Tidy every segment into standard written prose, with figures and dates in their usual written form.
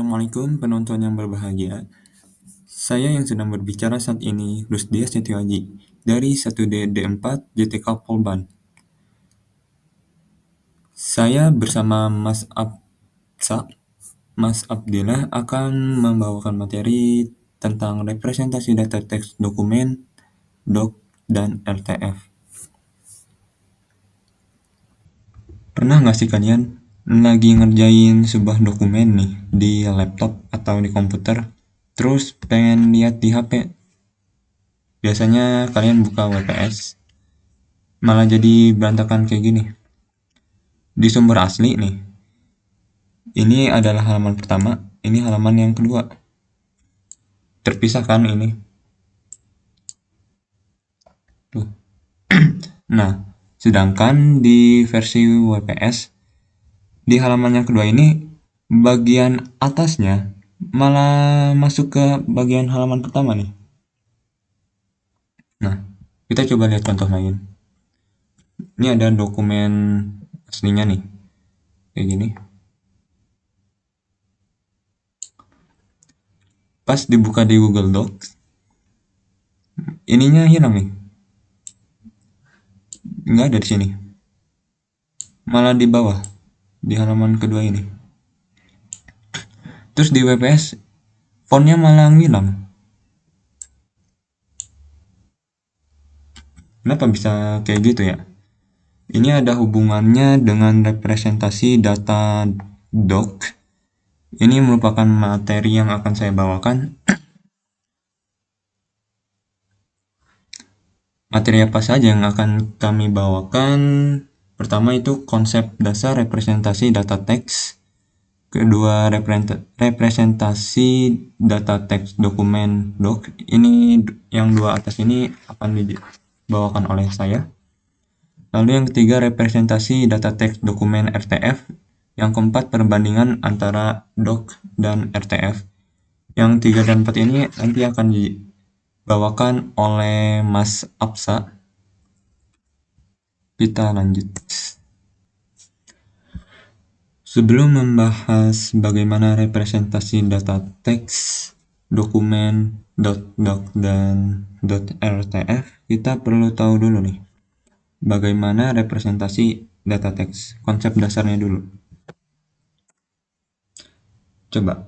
Assalamualaikum penonton yang berbahagia. Saya yang sedang berbicara saat ini, Rusdia Setioaji, dari 1D4 JTK Polban. Saya bersama Mas Abdillah akan membawakan materi tentang representasi data teks dokumen, doc, dan RTF. Pernah nggak sih kalian lagi ngerjain sebuah dokumen nih di laptop atau di komputer, terus pengen lihat di HP? Biasanya kalian buka WPS, malah jadi berantakan kayak gini. Di sumber asli nih, ini adalah halaman pertama, ini halaman yang kedua. Terpisah kan ini? Tuh. Nah, sedangkan di versi WPS, di halaman yang kedua ini, bagian atasnya malah masuk ke bagian halaman pertama nih. Nah, kita coba lihat contoh lain. Ini ada dokumen aslinya nih, kayak gini. Pas dibuka di Google Docs, ininya hilang nih, nggak ada di sini, malah di bawah, di halaman kedua ini. Terus di WPS, fontnya malah hilang. Kenapa bisa kayak gitu ya? Ini ada hubungannya dengan representasi data doc. Ini merupakan materi yang akan saya bawakan. Materi apa saja yang akan kami bawakan? Pertama itu konsep dasar representasi data teks. Kedua, representasi data teks dokumen doc. Ini yang dua atas ini akan dibawakan oleh saya. Lalu yang ketiga, representasi data teks dokumen RTF. Yang keempat, perbandingan antara doc dan RTF. Yang 3 dan 4 ini nanti akan dibawakan oleh Mas Apsa. Kita lanjut. Sebelum membahas bagaimana representasi data teks, dokumen, .doc, dan .rtf, kita perlu tahu dulu nih, bagaimana representasi data teks, konsep dasarnya dulu. Coba,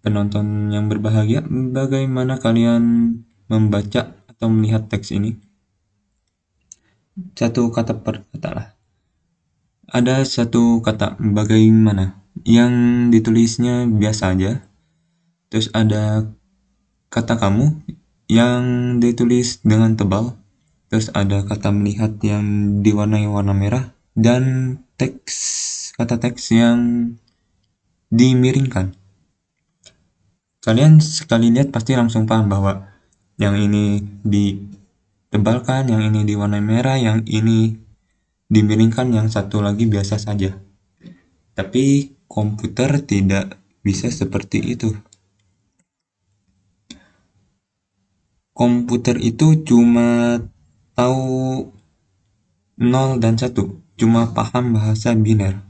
penonton yang berbahagia, bagaimana kalian membaca atau melihat teks ini? Satu kata per kata lah. Ada satu kata bagaimana yang ditulisnya biasa aja. Terus ada kata kamu yang ditulis dengan tebal. Terus ada kata melihat yang diwarnai warna merah. Dan kata teks yang dimiringkan. Kalian sekali lihat pasti langsung paham bahwa yang ini ditebalkan, yang ini diwarnai merah, yang ini dimiringkan, yang satu lagi biasa saja. Tapi komputer tidak bisa seperti itu. Komputer itu cuma tahu 0 dan 1, cuma paham bahasa biner.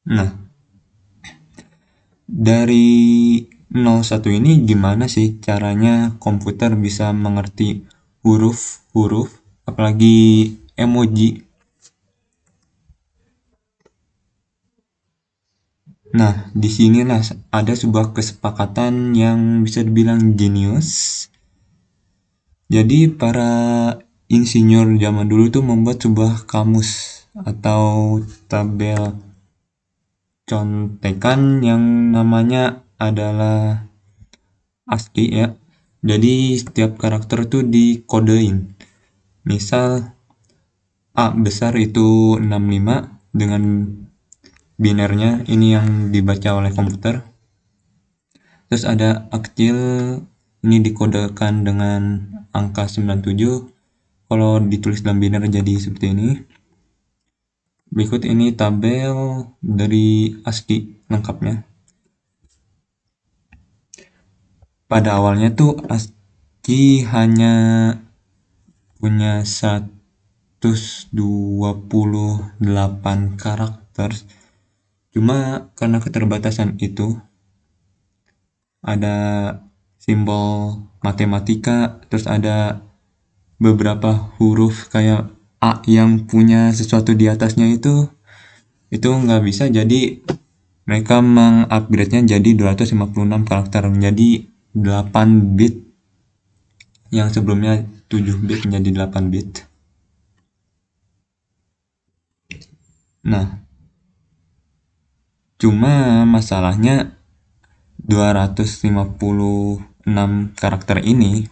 Nah, dari 01 ini gimana sih caranya komputer bisa mengerti huruf-huruf, apalagi emoji? Nah, disinilah ada sebuah kesepakatan yang bisa dibilang jenius. Jadi para insinyur zaman dulu tuh membuat sebuah kamus atau tabel contekan yang namanya adalah ASCII ya. Jadi setiap karakter tuh dikodein. Misal A besar itu 65 dengan binernya, ini yang dibaca oleh komputer. Terus ada A kecil, ini dikodekan dengan angka 97. Kalau ditulis dalam biner jadi seperti ini. Berikut ini tabel dari ASCII lengkapnya. Pada awalnya tuh ASCII hanya punya 228 karakter. Cuma karena keterbatasan itu, ada simbol matematika, terus ada beberapa huruf kayak A yang punya sesuatu di atasnya itu nggak bisa, jadi mereka mengupgrade-nya jadi 256 karakter, menjadi 8 bit yang sebelumnya 7 bit menjadi 8 bit. Nah, cuma masalahnya 256 karakter ini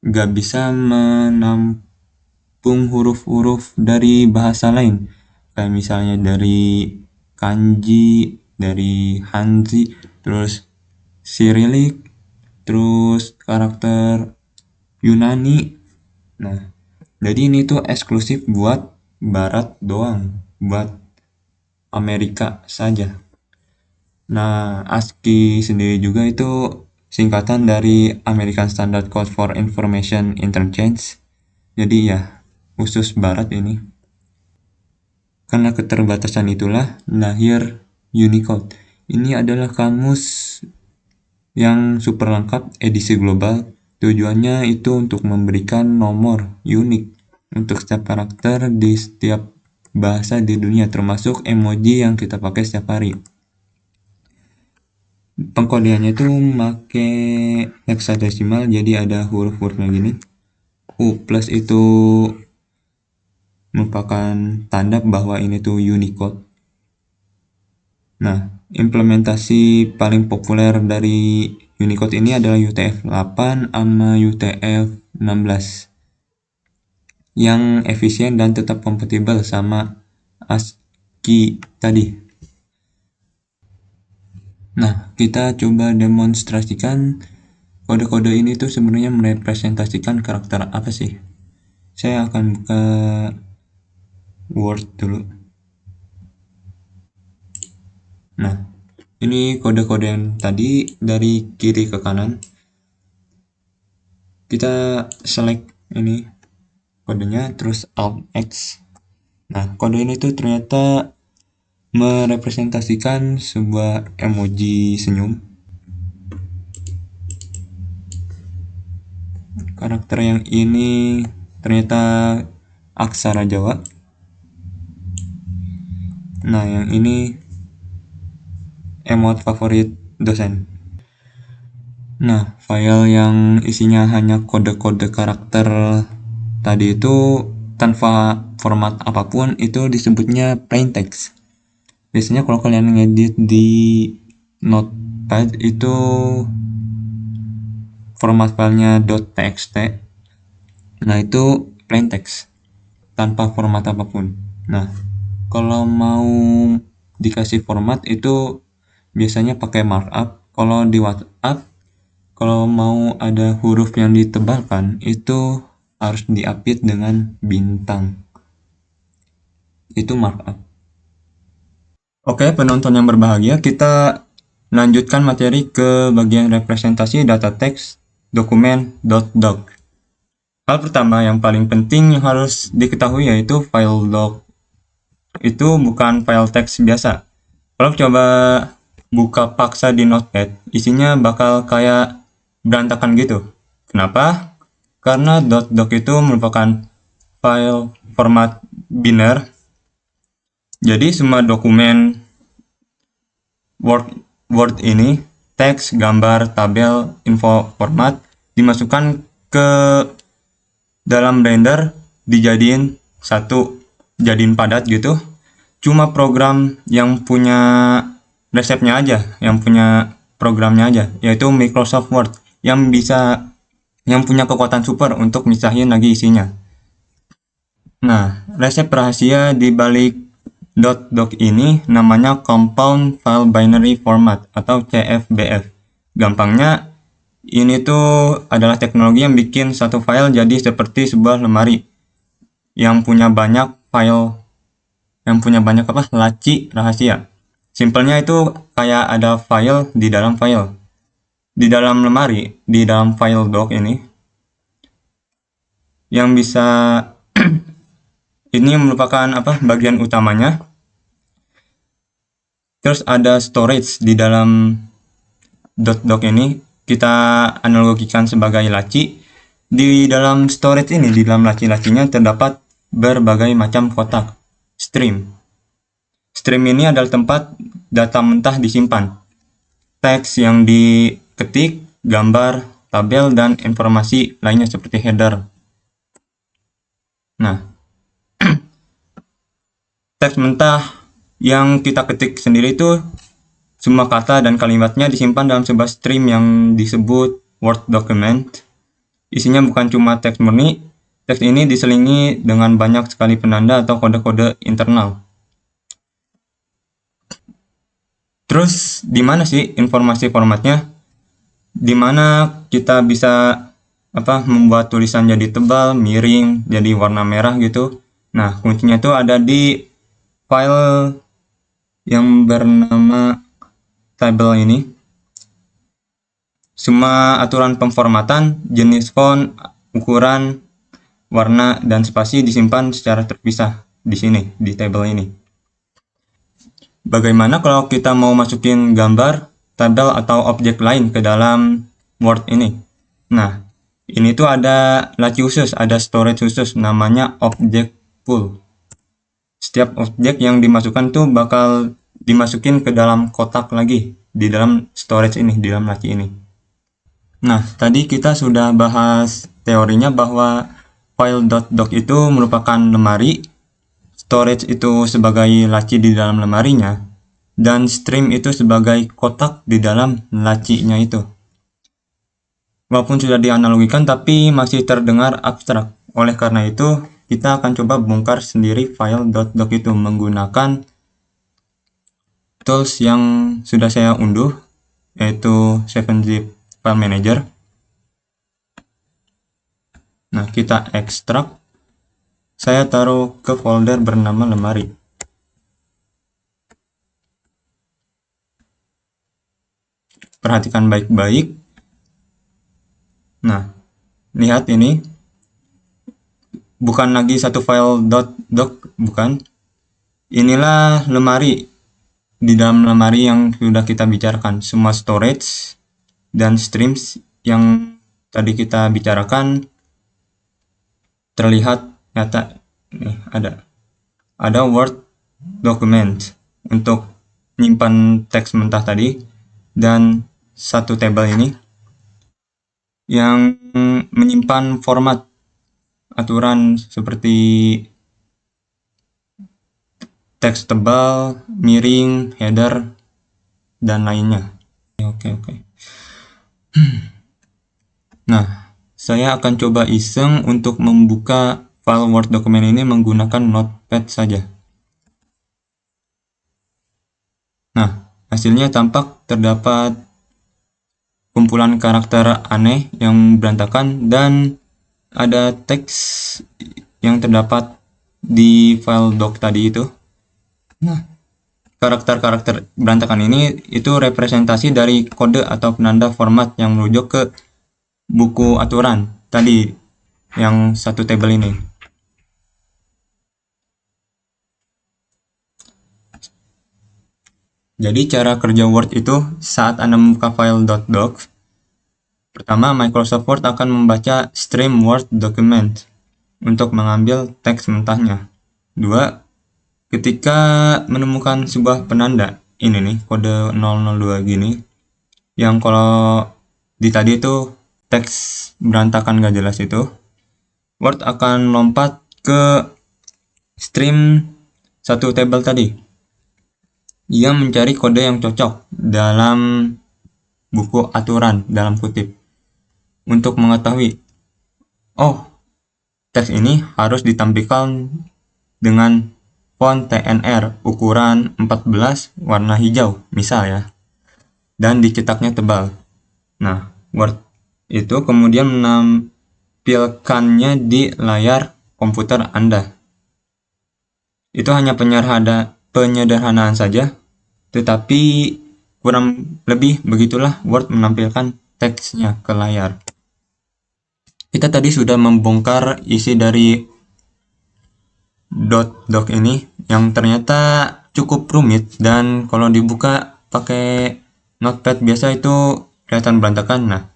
gak bisa menampung huruf-huruf dari bahasa lain, kayak misalnya dari kanji, dari hanzi, terus Cyrillic, terus karakter Yunani. Nah, jadi ini tuh eksklusif buat Barat doang, buat Amerika saja. Nah, ASCII sendiri juga itu singkatan dari American Standard Code for Information Interchange. Jadi ya, khusus Barat ini. Karena keterbatasan itulah lahir Unicode. Ini adalah kamus yang super lengkap edisi global. Tujuannya itu untuk memberikan nomor unik untuk setiap karakter di setiap bahasa di dunia, termasuk emoji yang kita pakai setiap hari. Pengkodeannya itu pakai hexadesimal, jadi ada huruf-hurufnya gini. U plus itu merupakan tanda bahwa ini tuh Unicode. Nah, implementasi paling populer dari Unicode ini adalah UTF-8 sama UTF-16 yang efisien dan tetap kompatibel sama ASCII tadi. Nah, kita coba demonstrasikan kode-kode ini tuh sebenarnya merepresentasikan karakter apa sih. Saya akan buka Word dulu. Nah, ini kode-kode yang tadi dari kiri ke kanan. Kita select ini kodenya, terus Alt X. Nah, kode ini tuh ternyata merepresentasikan sebuah emoji senyum. Karakter yang ini ternyata aksara Jawa. Nah, yang ini emot favorit dosen. Nah, file yang isinya hanya kode-kode karakter tadi itu tanpa format apapun itu disebutnya plain text. Biasanya kalau kalian ngedit di Notepad itu format filenya .txt. Nah, itu plain text tanpa format apapun. Nah, kalau mau dikasih format itu biasanya pakai markup. Kalau di WhatsApp, kalau mau ada huruf yang ditebalkan itu harus diapit dengan bintang. Itu markup. Oke, penonton yang berbahagia, kita lanjutkan materi ke bagian representasi data teks dokumen .doc. Hal pertama yang paling penting yang harus diketahui yaitu file doc itu bukan file teks biasa. Kalau coba buka paksa di Notepad, isinya bakal kayak berantakan gitu. Kenapa? Karena .doc itu merupakan file format biner. Jadi semua dokumen Word ini, teks, gambar, tabel, info format dimasukkan ke dalam Blender, dijadiin satu, jadiin padat gitu. Cuma program yang punya resepnya aja, yang punya programnya aja, yaitu Microsoft Word yang punya kekuatan super untuk misahin lagi isinya. Nah, resep rahasia di balik .doc ini namanya Compound File Binary Format atau CFBF. Gampangnya, ini tuh adalah teknologi yang bikin satu file jadi seperti sebuah lemari yang punya banyak file, laci rahasia. Simpelnya itu kayak ada file di dalam file. Di dalam lemari, di dalam file doc ini, yang bisa ini merupakan bagian utamanya. Terus ada storage di dalam .doc ini, kita analogikan sebagai laci. Di dalam storage ini, di dalam laci-lacinya terdapat berbagai macam kotak stream. Stream ini adalah tempat data mentah disimpan, teks yang diketik, gambar, tabel, dan informasi lainnya seperti header. Nah, teks mentah yang kita ketik sendiri itu semua kata dan kalimatnya disimpan dalam sebuah stream yang disebut Word document. Isinya bukan cuma teks murni, teks ini diselingi dengan banyak sekali penanda atau kode-kode internal. Terus di mana sih informasi formatnya? Di mana kita bisa membuat tulisan jadi tebal, miring, jadi warna merah gitu. Nah, kuncinya itu ada di file yang bernama table ini. Semua aturan pemformatan, jenis font, ukuran, warna, dan spasi disimpan secara terpisah di sini, di table ini. Bagaimana kalau kita mau masukin gambar, tabel, atau objek lain ke dalam Word ini? Nah, ini tuh ada laci khusus, ada storage khusus, namanya object pool. Setiap objek yang dimasukkan tuh bakal dimasukin ke dalam kotak lagi, di dalam storage ini, di dalam laci ini. Nah, tadi kita sudah bahas teorinya bahwa file.doc itu merupakan lemari, storage itu sebagai laci di dalam lemarinya, dan stream itu sebagai kotak di dalam lacinya itu. Walaupun sudah dianalogikan, tapi masih terdengar abstrak. Oleh karena itu, kita akan coba bongkar sendiri file.doc itu menggunakan tools yang sudah saya unduh, yaitu 7-Zip File Manager. Nah, kita ekstrak. Saya taruh ke folder bernama lemari. Perhatikan baik-baik. Nah, lihat ini. Bukan lagi satu file .doc, bukan. Inilah lemari. Di dalam lemari yang sudah kita bicarakan, semua storage dan streams yang tadi kita bicarakan terlihat nyata. Nih, ada Word document untuk nyimpan teks mentah tadi, dan satu table ini yang menyimpan format aturan seperti teks tebal, miring, header, dan lainnya. Oke. Nah, saya akan coba iseng untuk membuka file Word dokumen ini menggunakan Notepad saja. Nah, hasilnya tampak terdapat kumpulan karakter aneh yang berantakan dan ada teks yang terdapat di file doc tadi itu. Nah, karakter-karakter berantakan ini itu representasi dari kode atau penanda format yang merujuk ke buku aturan tadi yang satu tabel ini. Jadi cara kerja Word itu saat Anda membuka file .doc, pertama Microsoft Word akan membaca stream Word document untuk mengambil teks mentahnya. 2. Ketika menemukan sebuah penanda, ini nih kode 002 gini, yang kalau di tadi itu teks berantakan gak jelas itu, Word akan lompat ke stream satu table tadi. Ia mencari kode yang cocok dalam buku aturan dalam kutip untuk mengetahui, oh, teks ini harus ditampilkan dengan font TNR ukuran 14 warna hijau misal ya, dan dicetaknya tebal. Nah, Word itu kemudian menampilkannya di layar komputer Anda. Itu hanya penyederhanaan saja, tetapi kurang lebih begitulah Word menampilkan teksnya ke layar. Kita tadi sudah membongkar isi dari doc ini yang ternyata cukup rumit, dan kalau dibuka pakai notepad biasa itu kelihatan berantakan. Nah,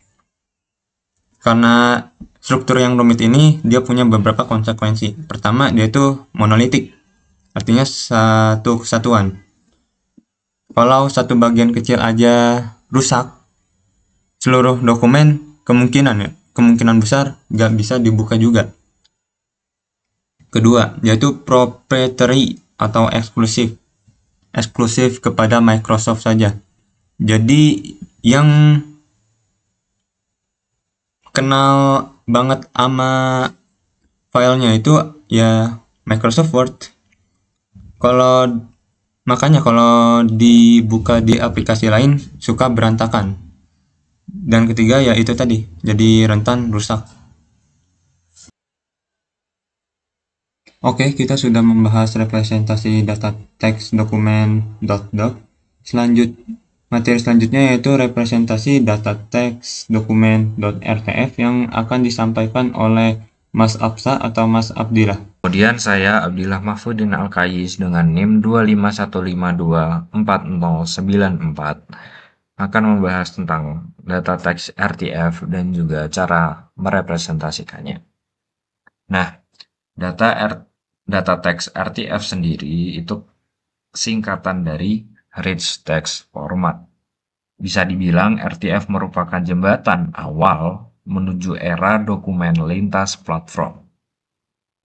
karena struktur yang rumit ini dia punya beberapa konsekuensi. Pertama, dia itu monolitik, artinya satu kesatuan. Kalau satu bagian kecil aja rusak, seluruh dokumen kemungkinan besar nggak bisa dibuka juga. Kedua, yaitu proprietary atau eksklusif. Eksklusif kepada Microsoft saja. Jadi yang kenal banget sama filenya itu ya Microsoft Word. Kalau makanya kalau dibuka di aplikasi lain suka berantakan. Dan ketiga ya itu tadi, jadi rentan rusak. Oke, kita sudah membahas representasi data teks dokumen .doc. Materi selanjutnya yaitu representasi data teks dokumen .rtf yang akan disampaikan oleh Mas Absa atau Mas Abdillah. Kemudian saya Abdillah Mahfudin Al-Kayis dengan NIM 251524094 akan membahas tentang data teks RTF dan juga cara merepresentasikannya. Nah, data teks RTF sendiri itu singkatan dari Rich Text Format. Bisa dibilang RTF merupakan jembatan awal menuju era dokumen lintas platform.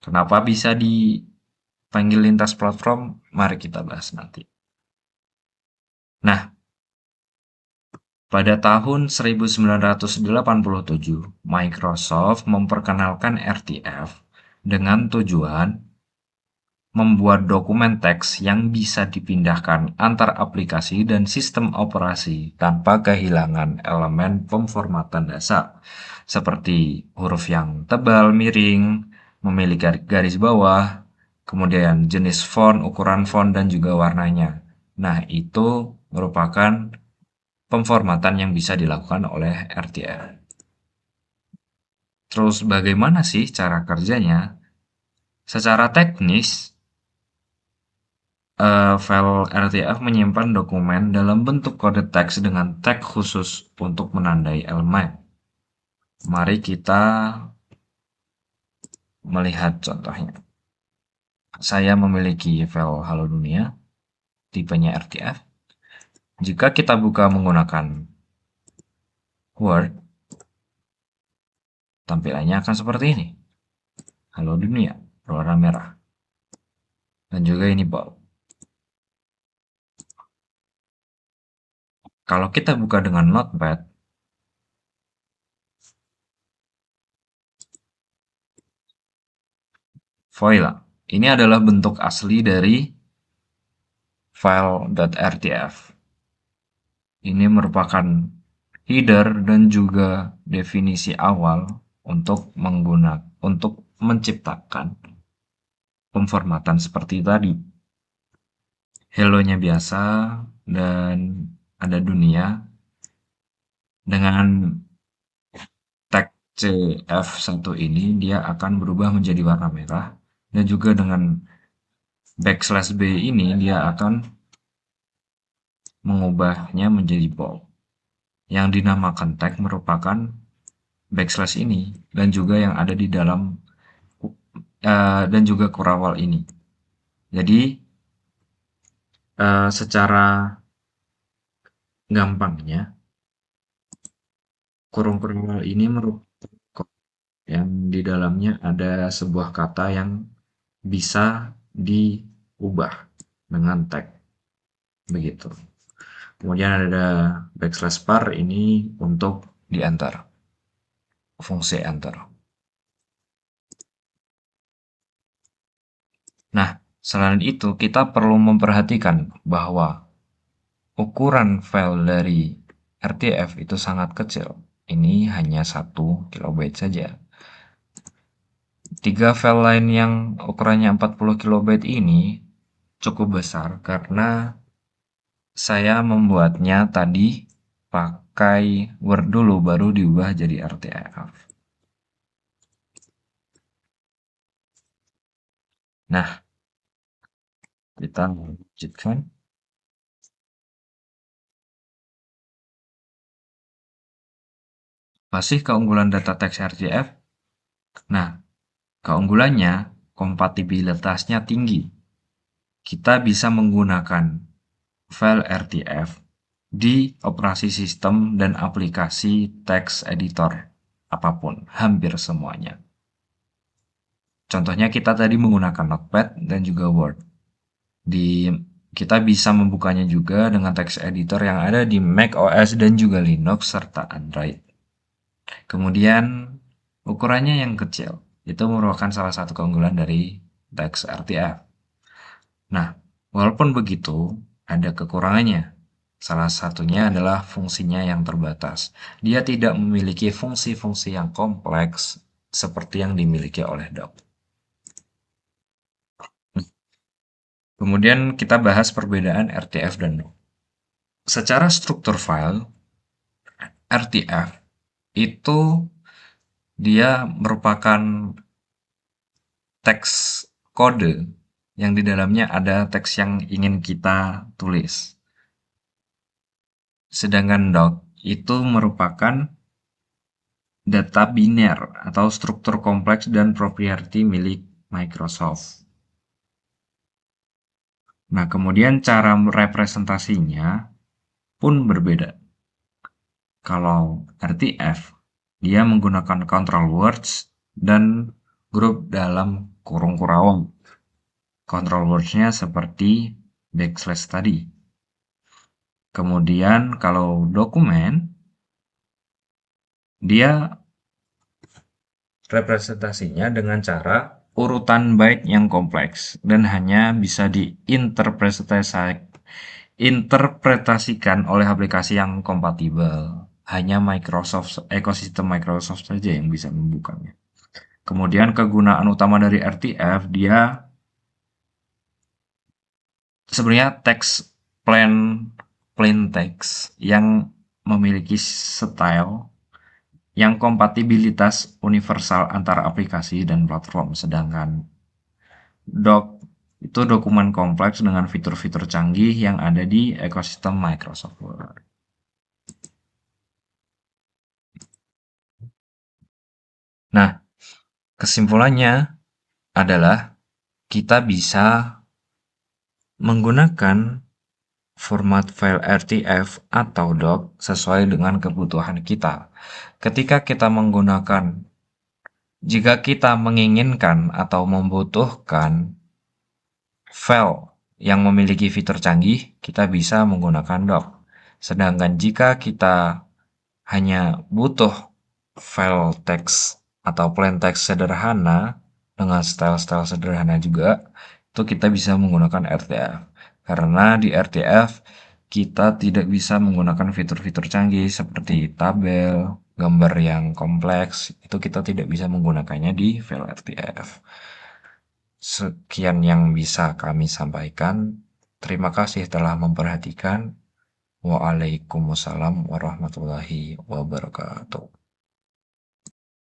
Kenapa bisa dipanggil lintas platform? Mari kita bahas nanti. Nah, pada tahun 1987, Microsoft memperkenalkan RTF dengan tujuan membuat dokumen teks yang bisa dipindahkan antar aplikasi dan sistem operasi tanpa kehilangan elemen pemformatan dasar, seperti huruf yang tebal, miring, memiliki garis bawah, kemudian jenis font, ukuran font, dan juga warnanya. Nah, itu merupakan pemformatan yang bisa dilakukan oleh RTF. Terus bagaimana sih cara kerjanya? Secara teknis, file RTF menyimpan dokumen dalam bentuk kode teks dengan tag khusus untuk menandai elemen. Mari kita melihat contohnya. Saya memiliki file Halo Dunia, tipenya RTF. Jika kita buka menggunakan Word, tampilannya akan seperti ini. Halo Dunia, berwarna merah. Dan juga ini bold. Kalau kita buka dengan Notepad, Voila, ini adalah bentuk asli dari file.rtf. Ini merupakan header dan juga definisi awal untuk menciptakan pemformatan seperti tadi. Hello-nya biasa dan ada dunia dengan tag CF1 ini dia akan berubah menjadi warna merah, dan juga dengan backslash B ini dia akan mengubahnya menjadi bold. Yang dinamakan tag merupakan backslash ini dan juga yang ada di dalam dan juga kurawal ini. Jadi secara gampangnya kurung kurawal ini merupakan yang di dalamnya ada sebuah kata yang bisa diubah dengan tag begitu. Kemudian ada backslash par ini untuk di enter, fungsi enter. Nah, selain itu kita perlu memperhatikan bahwa ukuran file dari RTF itu sangat kecil. Ini hanya 1 kilobyte saja. 3 file lain yang ukurannya 40 kilobyte ini cukup besar karena saya membuatnya tadi pakai Word dulu baru diubah jadi RTF. Nah, kita lanjutkan. Masih keunggulan data teks RTF? Nah, keunggulannya kompatibilitasnya tinggi. Kita bisa menggunakan file RTF di operasi sistem dan aplikasi text editor apapun, hampir semuanya. Contohnya kita tadi menggunakan Notepad dan juga Word. Kita bisa membukanya juga dengan text editor yang ada di Mac OS dan juga Linux serta Android. Kemudian ukurannya yang kecil, itu merupakan salah satu keunggulan dari text RTF. Nah, walaupun begitu, ada kekurangannya. Salah satunya adalah fungsinya yang terbatas. Dia tidak memiliki fungsi-fungsi yang kompleks seperti yang dimiliki oleh Doc. Kemudian kita bahas perbedaan RTF dan Doc. Secara struktur file, RTF itu dia merupakan teks kode yang di dalamnya ada teks yang ingin kita tulis. Sedangkan doc itu merupakan data biner atau struktur kompleks dan proprietary milik Microsoft. Nah, kemudian cara representasinya pun berbeda. Kalau RTF, dia menggunakan control words dan grup dalam kurung kurawang. Control words-nya seperti backslash tadi. Kemudian kalau dokumen, dia representasinya dengan cara urutan byte yang kompleks dan hanya bisa diinterpretasikan oleh aplikasi yang kompatibel. Hanya ekosistem Microsoft saja yang bisa membukanya. Kemudian kegunaan utama dari RTF, dia sebenarnya plain text yang memiliki style yang kompatibilitas universal antara aplikasi dan platform, sedangkan doc itu dokumen kompleks dengan fitur-fitur canggih yang ada di ekosistem Microsoft Word. Nah, kesimpulannya adalah kita bisa menggunakan format file RTF atau doc sesuai dengan kebutuhan kita. Jika kita menginginkan atau membutuhkan file yang memiliki fitur canggih, kita bisa menggunakan doc. Sedangkan jika kita hanya butuh file teks atau plain text sederhana dengan style-style sederhana juga, itu kita bisa menggunakan RTF. Karena di RTF kita tidak bisa menggunakan fitur-fitur canggih seperti tabel, gambar yang kompleks, itu kita tidak bisa menggunakannya di file RTF. Sekian yang bisa kami sampaikan. Terima kasih telah memperhatikan. Waalaikumsalam warahmatullahi wabarakatuh.